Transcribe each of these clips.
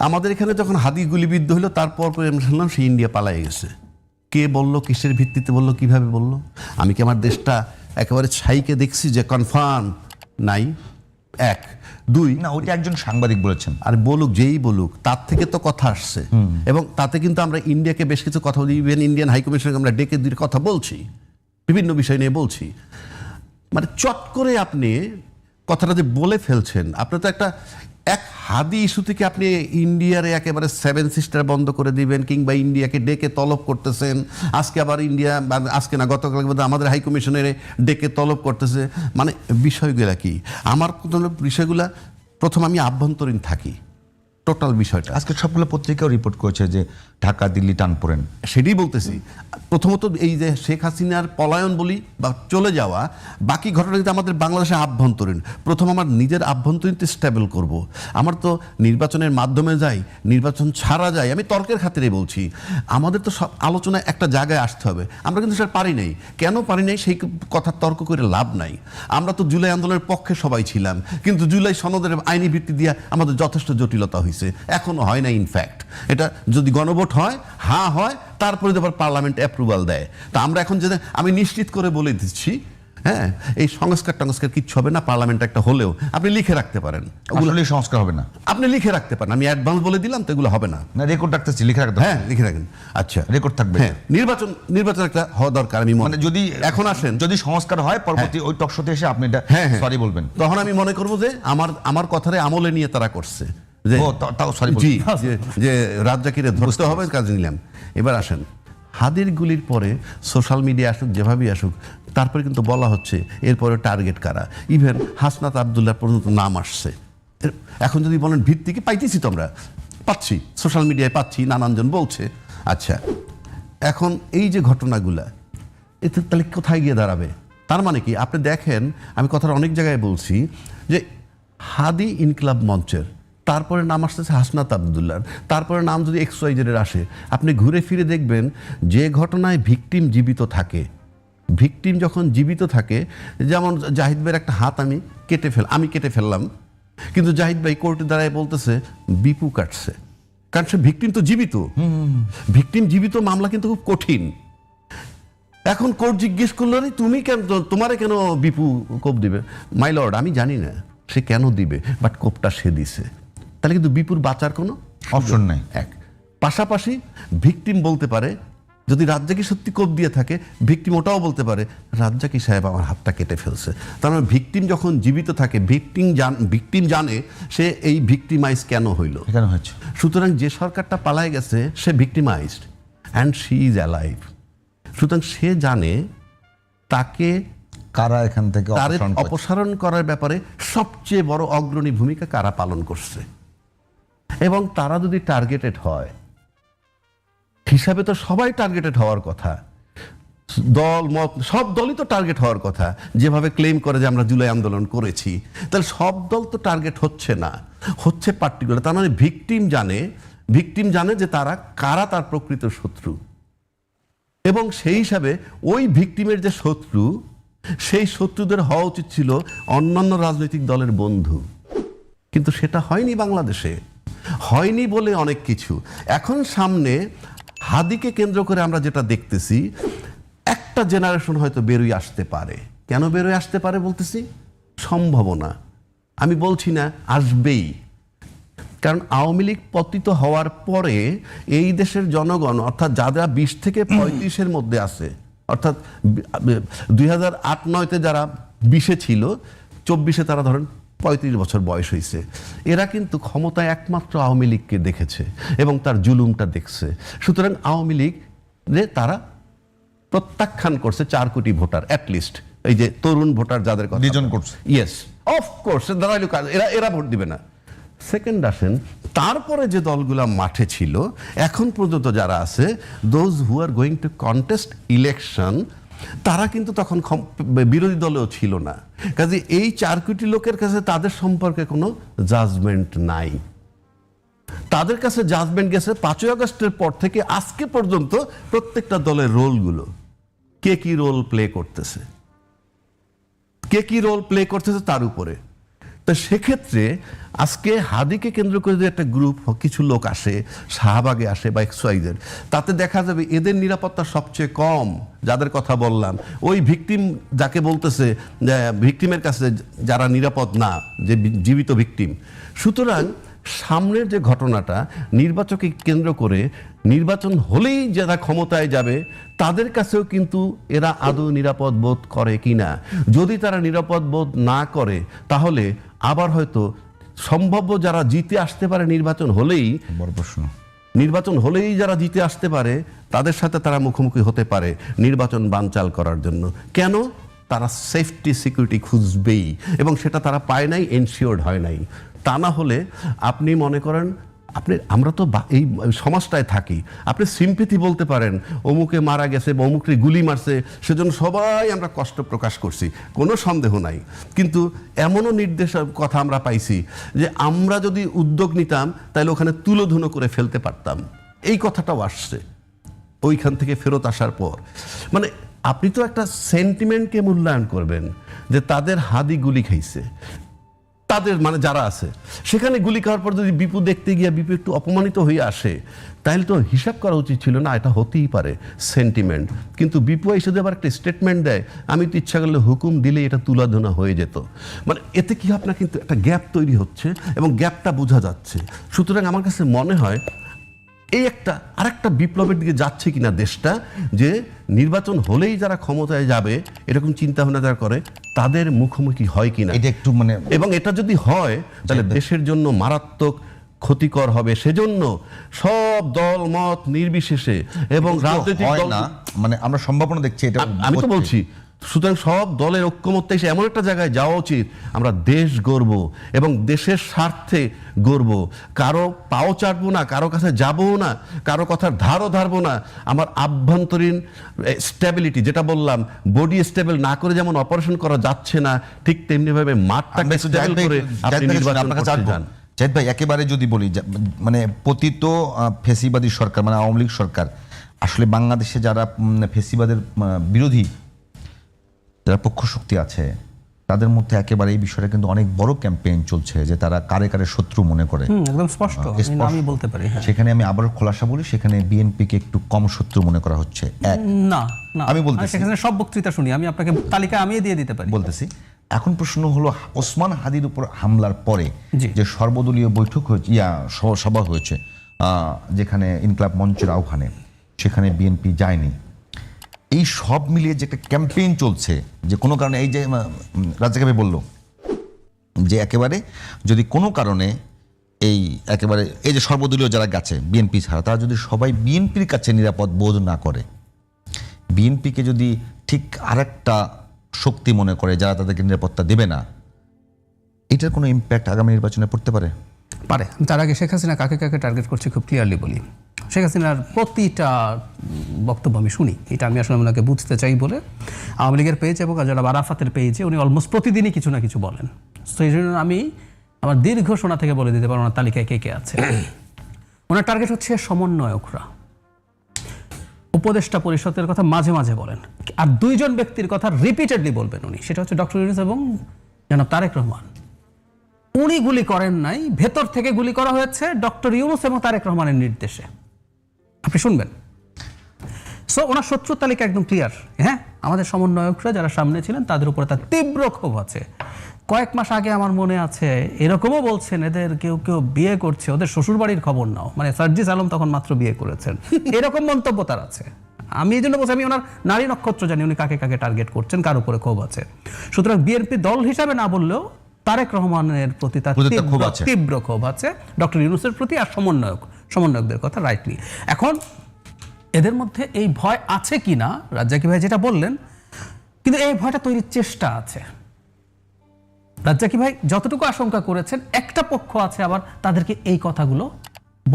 আমাদের এখানে যখন হাদি গুলিবিদ্ধ হলো তারপর আমি শুনলাম সে ইন্ডিয়া পালায়ে গেছে। কে বলল, কিসের ভিত্তিতে বলল, কিভাবে বলল? আমি কি আমার দেশটা একেবারে ছাইকে দেখছি যে কনফার্ম নাই? এক, দুই, না, ওইটা একজন সাংবাদিক বলেছেন। আর বলুক, যেই বলুক, তার থেকে তো কথা আসছে। এবং তাতে কিন্তু আমরা ইন্ডিয়াকে বেশ কিছু কথা বলি, ইভেন ইন্ডিয়ান হাইকমিশনকে আমরা ডেকে দিয়ে কথা বলছি, বিভিন্ন বিষয় নিয়ে বলছি। মানে চট করে আপনি কথাটা যে বলে ফেলছেন, আপনি তো একটা এক হাদি ইস্যু থেকে আপনি ইন্ডিয়ারে একেবারে 7 সিস্টার বন্ধ করে দিবেন, কিংবা ইন্ডিয়াকে ডেকে তলব করতেছেন। আজকে আবার ইন্ডিয়া, আজকে না গতকাল আমাদের হাইকমিশনের ডেকে তলব করতেছে। মানে বিষয়গুলা কি? আমার বিষয়গুলা প্রথম আমি আভ্যন্তরীণ থাকি, টোটাল বিষয়টা। আজকে সবগুলো পত্রিকাও রিপোর্ট করেছে যে ঢাকা দিল্লি টানপোড়েন। সেটাই বলতেছি। প্রথমত এই যে শেখ হাসিনার পলায়ন বলি বা চলে যাওয়া, বাকি ঘটনা কিন্তু আমাদের বাংলাদেশের আভ্যন্তরীণ। প্রথম আমার নিজের আভ্যন্তরীণতে স্টেবল করব। আমার তো নির্বাচনের মাধ্যমে যাই, নির্বাচন ছাড়া যায়, আমি তর্কের খাতিরে বলছি। আমাদের তো সব আলোচনায় একটা জায়গায় আসতে হবে। আমরা কিন্তু সেটা পারি নাই। কেন পারি নাই সেই কথা তর্ক করে লাভ নাই। আমরা তো জুলাই আন্দোলনের পক্ষে সবাই ছিলাম, কিন্তু জুলাই সনদের আইনি ভিত্তি দিয়ে আমাদের যথেষ্ট জটিলতা হয়েছে, এখনো হয় না। ইনফ্যাক্ট এটা যদি গণভোট হয়, হ্যাঁ হয়, তারপরে আবার পার্লামেন্ট অ্যাপ্রুভাল দেয়। তা আমরা এখন যেটা আমি নিশ্চিত করে বলে দিচ্ছি, হ্যাঁ, এই সংস্কার কিচ্ছু হবে না। পার্লামেন্ট একটা হলেও আপনি লিখে রাখতে পারেন, ওগুলো সংস্কার হবে না। আপনি লিখে রাখতে পারেন। আমি অ্যাডভান্স বলে দিলাম তো, এগুলো হবে না। না, রেকর্ড রাখতেছি, লিখে রাখতে। হ্যাঁ, লিখে রাখেন। আচ্ছা, রেকর্ড থাকবে। হ্যাঁ, নির্বাচন একটা হওয়া দরকার। আমি মানে যদি এখন আসেন, যদি সংস্কার হয়, পরবর্তী ওই টকশোতে এসে আপনি এটা সরি বলবেন, তখন আমি মনে করবো যে আমার কথারে আমলে নিয়ে তারা করছে যে তাও সরি জি, যে রাজ্জাকিরে ধরতে হবে, কাজে নিলাম। এবার আসেন, হাদির গুলির পরে সোশ্যাল মিডিয়া আসুক, যেভাবেই আসুক, তারপরে কিন্তু বলা হচ্ছে এরপরে টার্গেট কারা। ইভেন হাসনাত আবদুল্লাহ পর্যন্ত নাম আসছে। এখন যদি বলেন ভিত্তি কি, পাইতেছি তো, আমরা পাচ্ছি, সোশ্যাল মিডিয়ায় পাচ্ছি, নানানজন বলছে। আচ্ছা, এখন এই যে ঘটনাগুলা, এতে তাহলে কোথায় গিয়ে দাঁড়াবে? তার মানে কি, আপনি দেখেন, আমি কথাটা অনেক জায়গায় বলছি যে হাদি ইনকিলাব মঞ্চের, তারপরে নাম আসতেছে হাসনাত আবদুল্লাহর, তারপরে নাম যদি XYZ আসে, আপনি ঘুরে ফিরে দেখবেন যে ঘটনায় ভিকটিম জীবিত থাকে, ভিকটিম যখন জীবিত থাকে, যেমন জাহিদ ভাইয়ের একটা হাত আমি কেটে ফেললাম, কিন্তু জাহিদ ভাই কোর্টে দাঁড়ায় বলতেছে বিপু কাটছে, কারণ সে ভিকটিম তো জীবিত। ভিকটিম জীবিত মামলা কিন্তু খুব কঠিন। এখন কোর্ট জিজ্ঞেস করলো, তুমি কেন, তোমারে কেন বিপু কোপ দিবে? মাই লর্ড, আমি জানি না সে কেন দিবে, বাট কোপটা সে দিছে। তাহলে কিন্তু বিপুর বাঁচার কোনো অপশন নাই। এক, পাশাপাশি ভিকটিম বলতে পারে, যদি রাজ্জাকি সত্যি কোপ দিয়ে থাকে, ভিকটিম ওটাও বলতে পারে রাজ্জাকি সাহেব আমার হাতটা কেটে ফেলছে। তার মানে ভিকটিম যখন জীবিত থাকে, ভিকটিম জানে সে এই ভিকটিমাইজ কেন হইল, কেন হয়েছে। সুতরাং যে সরকারটা পালায় গেছে সে victimised and she is alive. সুতরাং সে জানে তাকে কারা এখান থেকে অপসারণ করার ব্যাপারে সবচেয়ে বড় অগ্রণী ভূমিকা কারা পালন করছে। এবং তারা যদি টার্গেটেড হয়, হিসাবে তো সবাই টার্গেটেড হওয়ার কথা, দল মত সব দলই তো টার্গেট হওয়ার কথা, যেভাবে ক্লেম করে যে আমরা জুলাই আন্দোলন করেছি। তাহলে সব দল তো টার্গেট হচ্ছে না, হচ্ছে পার্টিকুলার। তার মানে ভিকটিম জানে যে কারা তার প্রকৃত শত্রু, এবং সেই হিসাবে ওই ভিকটিমের যে শত্রু, সেই শত্রুদের হওয়া উচিত ছিল অন্যান্য রাজনৈতিক দলের বন্ধু, কিন্তু সেটা হয়নি বাংলাদেশে। হয়নি বলে অনেক কিছু এখন সামনে হাদিকে কেন্দ্র করে আমরা যেটা দেখতেছি, একটা জেনারেশন হয়তো বেরোয় আসতে পারে। কেন বেরোয় আসতে পারে বলতেছি? সম্ভাবনা, আমি বলছি না আসবেই, কারণ আওয়ামী লীগ পতিত হওয়ার পরে এই দেশের জনগণ, অর্থাৎ যারা 20 থেকে 35-এর মধ্যে আছে, অর্থাৎ 2008-09-তে যারা 20-এ ছিল, 24-এ তারা ধরেন 35 বছর বয়স হয়েছে, এরা কিন্তু ক্ষমতায় একমাত্র আওয়ামী লীগকে দেখেছে এবং তার জুলুমটা দেখছে। সুতরাং আওয়ামী লীগ তারা প্রত্যাখ্যান করছে 4 কোটি ভোটার, অ্যাটলিস্ট এই যে তরুণ ভোটার যাদের কথা ডিজন করছে। ইয়েস, অফকোর্স, এরা ভোট দিবে না। সেকেন্ড আসেন, তারপরে যে দলগুলা মাঠে ছিল এখন পর্যন্ত যারা আছে, those who are going to contest election, তারা কিন্তু তখন বিরোধী দলেও ছিল না। কাজে এই 4 কোটি লোকের কাছে তাদের সম্পর্কে কোনো জাজমেন্ট নাই। তাদের কাছে জাজমেন্ট গেছে 5ই আগস্টের পর থেকে আজকে পর্যন্ত প্রত্যেকটা দলের রোলগুলো, কে কি রোল প্লে করতেছে তার উপরে। তো সেক্ষেত্রে আজকে হাদিকে কেন্দ্র করে যে একটা গ্রুপ কিছু লোক আসে, শাহবাগে আসে বা এক্সওয়াইজের, তাতে দেখা যাবে এদের নিরাপত্তা সবচেয়ে কম। যাদের কথা বললাম, ওই ভিকটিম যাকে বলতেছে, ভিকটিমের কাছে যারা নিরাপদ না, যে জীবিত ভিকটিম। সুতরাং সামনের যে ঘটনাটা, নির্বাচনকে কেন্দ্র করে নির্বাচন হলেই যারা ক্ষমতায় যাবে তাদের কাছেও কিন্তু এরা আদৌ নিরাপদ বোধ করে কিনা। যদি তারা নিরাপদ বোধ না করে তাহলে আবার হয়তো সম্ভাব্য যারা জিতে আসতে পারে নির্বাচন হলেই, বড় প্রশ্ন, নির্বাচন হলেই যারা জিতে আসতে পারে তাদের সাথে তারা মুখোমুখি হতে পারে নির্বাচন বানচাল করার জন্য। কেন? তারা সেফটি সিকিউরিটি খুঁজবেই, এবং সেটা তারা পায় নাই, এনশিওর্ড হয় নাই। তা না হলে আপনি মনে করেন, আমরা তো এই সমাজটায় থাকি, আপনি সিম্পিথি বলতে পারেন, অমুকে মারা গেছে বা অমুককে গুলি মারছে, সেজন্য সবাই আমরা কষ্ট প্রকাশ করছি, কোনো সন্দেহ নাই। কিন্তু এমনও নির্দেশ কথা আমরা পাইছি যে আমরা যদি উদ্যোগ নিতাম তাহলে ওখানে তুলোধুনো করে ফেলতে পারতাম। এই কথাটাও আসছে ওইখান থেকে ফেরত আসার পর। মানে আপনি তো একটা সেন্টিমেন্টকে মূল্যায়ন করবেন যে তাদের হাদি গুলি খাইছে, তাদের মানে যারা আছে সেখানে গুলি খাওয়ার পর যদি বিপু দেখতে গিয়ে বিপু একটু অপমানিত হয়ে আসে, তাহলে তো হিসাব করা উচিত ছিল না, এটা হতেই পারে সেন্টিমেন্ট। কিন্তু বিপু এসে আবার একটা স্টেটমেন্ট দেয়, আমি তো ইচ্ছা করলে হুকুম দিলে এটা তুলাধনা হয়ে যেত। মানে এতে কি আপনার কিন্তু একটা গ্যাপ তৈরি হচ্ছে এবং গ্যাপটা বোঝা যাচ্ছে। সুতরাং আমার কাছে মনে হয় এই আরেকটা বিপ্লবের দিকে যাচ্ছে কিনা দেশটা, যে নির্বাচন হলেই যারা ক্ষমতায় যাবে এরকম চিন্তা ভাবনা যারা করে তাদের মুখোমুখি হয় কিনা, এটা একটু মানে, এবং এটা যদি হয় তাহলে দেশের জন্য মারাত্মক ক্ষতিকর হবে। সেজন্য সব দল মত নির্বিশেষে এবং রাজনৈতিক হয় দল, না, মানে আমরা সম্ভাবনা দেখছি এটা, আমি তো বলছি, সুতরাং সব দলের ঐক্যমত্যে এসে এমন একটা জায়গায় যাওয়া উচিত, আমরা দেশ গড়ব এবং দেশের স্বার্থে গড়ব। কারো পাও চাটবো না, কারো কাছে যাবো না, কারো কথার ধারও ধারবো না। আমার আভ্যন্তরীণ স্টেবিলিটি, যেটা বললাম, বডি স্টেবল না করে যেমন অপারেশন করা যাচ্ছে না, ঠিক তেমনিভাবে মাঠটাকে স্টেবল করে আপনি নির্বাচন করতে যান। জাহিদ ভাই, একেবারে যদি বলি, মানে পতিত ফেসিবাদী সরকার, মানে আওয়ামী লীগ সরকার, আসলে বাংলাদেশে যারা ফেসিবাদের বিরোধী যারা পক্ষ শক্তি আছে তাদের মধ্যে একেবারে এই বিষয়টা কিন্তু অনেক বড় ক্যাম্পেইন চলছে যে তারা কারে কারে শত্রু মনে করে, একদম স্পষ্ট আমি বলতে পারি। সেখানে আমি আবার খোলাসা বলি, সেখানে বিএনপিকে একটু কম শত্রু মনে করা হচ্ছে। না না, আমি বলতেছি, সেখানে সব বক্তৃতা শুনি, আমি আপনাকে তালিকা আমি দিয়ে দিতে পারি। বলতেছি, এখন প্রশ্ন হলো ওসমান হাদির উপর হামলার পরে যে সর্বদলীয় বৈঠক হয়েছে, সভা হয়েছে যেখানে ইনকলাব মঞ্চের আহ্বানে, সেখানে বিএনপি যায়নি। এই সব মিলিয়ে যে একটা ক্যাম্পেইন চলছে, যে কোনো কারণে এই যে রাজ্জাক ভাই বলল যে একেবারে যদি কোনো কারণে একেবারে এই যে সর্বদলীয় যারা গেছে বিএনপি ছাড়া, তারা যদি সবাই বিএনপির কাছে নিরাপদ বোধ না করে, বিএনপিকে যদি ঠিক আরেকটা শক্তি মনে করে যারা তাদেরকে নিরাপত্তা দেবে না, এটার কোনো ইম্প্যাক্ট আগামী নির্বাচনে পড়তে পারে? পারে। তার আগে শেখ হাসিনা কাকে কাকে টার্গেট করছে খুব ক্লিয়ারলি বলি। শেখ হাসিনার প্রতিটা বক্তব্য আমি শুনি, এটা আমি আসলে ওনাকে বুঝতে চাই বলে। আওয়ামী লীগের পেজ এবং যারা আরাফাতের পেজে উনি অলমোস্ট প্রতিদিনই কিছু না কিছু বলেন। সেই জন্য আমি আমার দীর্ঘ শোনা থেকে বলে দিতে পারবো ওনার তালিকায় কে কে আছে। ওনার টার্গেট হচ্ছে সমন্বয়করা, উপদেষ্টা পরিষদের কথা মাঝে মাঝে বলেন, আর দুইজন ব্যক্তির কথা রিপিটেডলি বলবেন উনি, সেটা হচ্ছে ডক্টর ইউনূস এবং জনাব তারেক রহমান। উনি গুলি করেন নাই, ভেতর থেকে গুলি করা হয়েছে ডক্টর ইউনূস এবং তারেক রহমানের নির্দেশে। আপনি শুনবেন। সো ওনার শত্রু তালিকা একদম ক্লিয়ার। হ্যাঁ, আমাদের সমন্বয়করা যারা সামনে ছিলেন তাদের উপরে তার তীব্র ক্ষোভ আছে। কয়েক মাস আগে আমার মনে আছে এরকমও বলছেন এদের কেউ কেউ বিয়ে করছে, ওদের শ্বশুর বাড়ির খবর নাও, মানে সার্জিস আলম তখন মাত্র বিয়ে করেছেন, এরকম মন্তব্য তার আছে। আমি এই জন্য বলছি, আমি ওনার নারী নক্ষত্র জানি উনি কাকে কাকে টার্গেট করছেন, কার উপরে ক্ষোভ আছে। সুতরাং বিএনপি দল হিসাবে না বললেও তারেক রহমানের প্রতি তার তীব্র ক্ষোভ আছে, ডক্টর ইউনূসের প্রতি, আর সমন্বয়কদের কথা রাইটলি। এখন এদের মধ্যে এই ভয় আছে কিনা, রাজ্জাকি ভাই যেটা বললেন, কিন্তু এই ভয়টা তৈরির চেষ্টা আছে। রাজ্জাকি ভাই যতটুকু আশঙ্কা করেছেন, একটা পক্ষ আছে আবার তাদেরকে এই কথাগুলো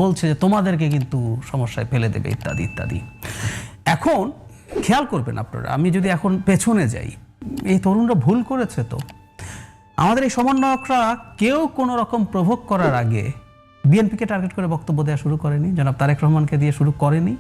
বলছে যে তোমাদেরকে কিন্তু সমস্যায় ফেলে দেবে ইত্যাদি ইত্যাদি। এখন খেয়াল করবেন আপনারা, আমি যদি এখন পেছনে যাই, এই তরুণরা ভুল করেছে তো। আমাদের এই সমন্বয়করা কেউ কোনো রকম প্রভোগ করার আগে বিএনপিকে টার্গেট করে বক্তব্য দেওয়া শুরু করেনি, জনাব তারেক রহমানকে দিয়ে শুরু করেনি।